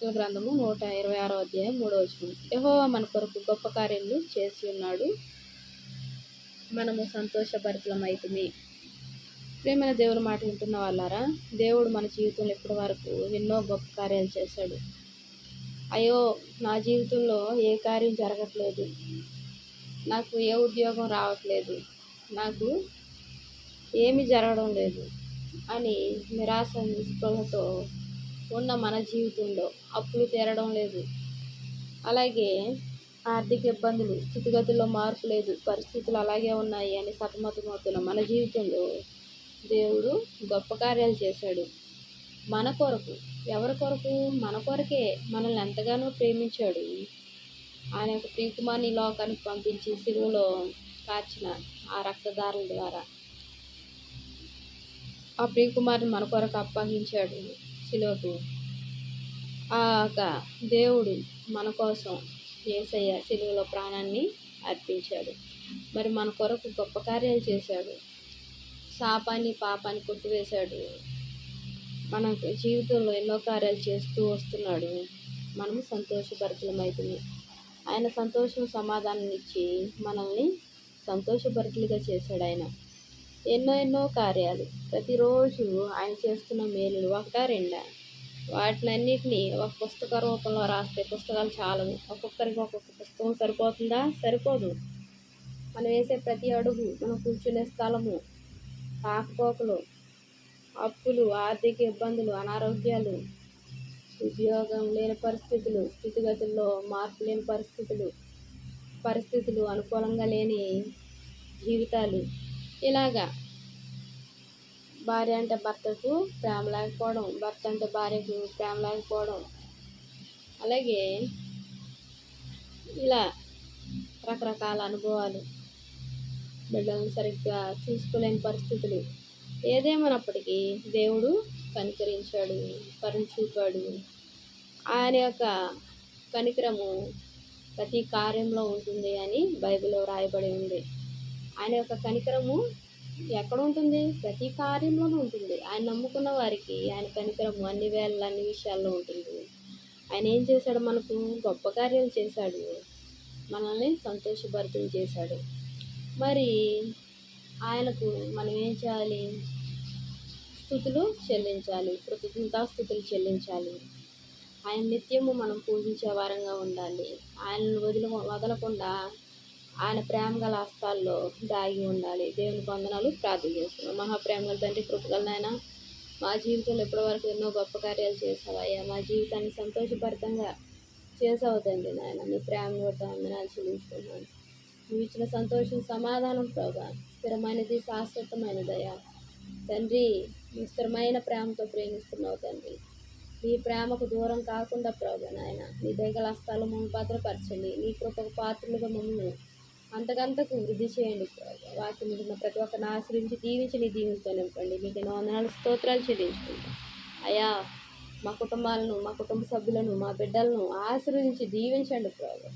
కీర్తన గ్రంథము 126 అధ్యాయం 3వ వచనం. యెహోవా మన కొరకు గొప్ప కార్యములు చేసి ఉన్నాడు, మనము సంతోషభరితులమైతిమి. ప్రియమైన దేవుని మాట వింటున్న వాళ్ళారా, దేవుడు మన జీవితంలో ఇప్పటి వరకు ఎన్నో గొప్ప కార్యాలు చేశాడు. అయ్యో, నా జీవితంలో ఏ కార్యం జరగట్లేదు, నాకు ఏ ఉద్యోగం రావట్లేదు, నాకు ఏమి జరగడం లేదు అని నిరాశ నిస్పృహతో ఉన్న మన జీవితంలో, అప్పులు తీరడం లేదు, అలాగే ఆర్థిక ఇబ్బందులు, స్థితిగతుల్లో మార్పు లేదు, పరిస్థితులు అలాగే ఉన్నాయి అని సతమతమవుతున్న మన జీవితంలో దేవుడు గొప్ప కార్యాలు చేశాడు. మన కొరకు, ఎవరి కొరకు? మన కొరకే. మనల్ని ఎంతగానో ప్రేమించాడు. ఆయన యొక్క ప్రియకుమార్ని లోకానికి పంపించి సిలువలో కార్చిన ఆ రక్తధారల ద్వారా ఆ ప్రియకుమార్ని మన కొరకు అప్పగించాడు సిలువకు. ఆ యొక్క దేవుడు మన కోసం యేసయ్య సిలువలో ప్రాణాన్ని అర్పించాడు. మరి మన కొరకు గొప్ప కార్యాలు చేశాడు. శాపాన్ని పాపాన్ని కొట్టివేశాడు. మన జీవితంలో ఎన్నో కార్యాలు చేస్తూ వస్తున్నాడు. మనము సంతోషభరితులమైతిమి. ఆయన సంతోషం సమాధానం ఇచ్చి మనల్ని సంతోషభరితులుగా చేశాడు. ఆయన ఎన్నో కార్యాలు ప్రతిరోజు ఆయన చేస్తున్న మేలులు ఒకటా రెండా? వాటినన్నిటినీ ఒక పుస్తక రూపంలో రాస్తే పుస్తకాలు చాలవు. ఒక్కొక్కరికి ఒక్కొక్క పుస్తకం సరిపోతుందా? సరిపోదు. మనం వేసే ప్రతి అడుగు, మనం కూర్చునే స్థలము, రాకపోకలు, అప్పులు, ఆర్థిక ఇబ్బందులు, అనారోగ్యాలు, ఉద్యోగం లేని పరిస్థితులు, స్థితిగతుల్లో మార్పు లేని పరిస్థితులు అనుకూలంగా లేని జీవితాలు, ఇలాగా భార్య అంటే భర్తకు ప్రేమ లేకపోవడం, భర్త అంటే భార్యకు ప్రేమ లేకపోవడం, అలాగే ఇలా రకరకాల అనుభవాలు, బిడ్డలను సరిగ్గా చూసుకోలేని పరిస్థితులు, ఏదేమైనప్పటికీ దేవుడు కనికరించాడు, కరుణ చూపాడు. ఆయన యొక్క కనికరము ప్రతి కార్యంలో ఉంటుంది అని బైబిల్లో రాయబడి ఉంది. ఆయన యొక్క కనికరము ఎక్కడ ఉంటుంది? ప్రతి కార్యంలోనూ ఉంటుంది. ఆయన నమ్ముకున్న వారికి ఆయన కనికరము అన్ని వేళల్లో అన్ని విషయాల్లో ఉంటుంది. ఆయన ఏం చేశాడు? మనకు గొప్ప కార్యాలు చేశాడు, మనల్ని సంతోషభరితులు చేశాడు. మరి ఆయనకు మనం ఏం చేయాలి? స్తుతులు చెల్లించాలి, కృతజ్ఞతాస్తుతులు చెల్లించాలి. ఆయన నిత్యము మనం పూజించే వారంగా ఉండాలి. ఆయనను వదలకుండా ఆయన ప్రేమ గల హస్తాల్లో దాగి ఉండాలి. దేవునికి వందనాలు. ప్రార్థన చేస్తున్నాం. మహాప్రేమగల తండ్రి, కృపగల నాయన, మా జీవితంలో ఇప్పటివరకు ఎన్నో గొప్ప కార్యాలు చేసావయ్యా. మా జీవితాన్ని సంతోషభరితంగా చేసావు తండ్రి నాయన. నీ ప్రేమను బట్టి వందనాలు చెల్లించుకున్నాను. నువ్వు ఇచ్చిన సంతోషం, సమాధానం ప్రభా స్థిరమైనది, శాశ్వతమైనదయ్యా తండ్రి. నీ స్థిరమైన ప్రేమతో ప్రేమిస్తున్నావు తండ్రి. నీ ప్రేమకు దూరం కాకుండా ప్రభా నాయన, నీ దయగల హస్తాలు మమ్మల్ని భద్రపరచండి. నీ కృపకు పాత్రలుగా మమ్మల్ని అంతకంతకు వృద్ధి చేయండి ప్రభా. వాక్యం వింటున్న ప్రతి ఒక్కరిని ఆశ్రయించి దీవించి నీ దీవులతో నింపండి. మీకు ఎన్నో వందనాలు, స్తోత్రాలు చెల్లించుకుంటాం అయ్యా. మా కుటుంబాలను, మా కుటుంబ సభ్యులను, మా బిడ్డలను ఆశీర్వదించి దీవించండి ప్రభా.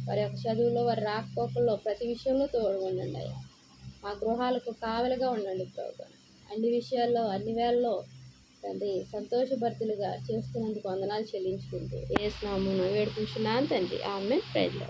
వారి యొక్క చదువులో, వారి రాకపోకల్లో, ప్రతి విషయంలో తోడు ఉండండి అయ్యా. మా గృహాలకు కావలిగా ఉండండి ప్రభా. అన్ని విషయాల్లో, అన్ని వేళల్లో తండ్రి సంతోషభరితులుగా చేస్తున్నందుకు వందనాలు చెల్లించుకుంటూ యేసు నామమున వేడుకుంటున్నాను తండ్రి. ఆమేన్. Praise lord.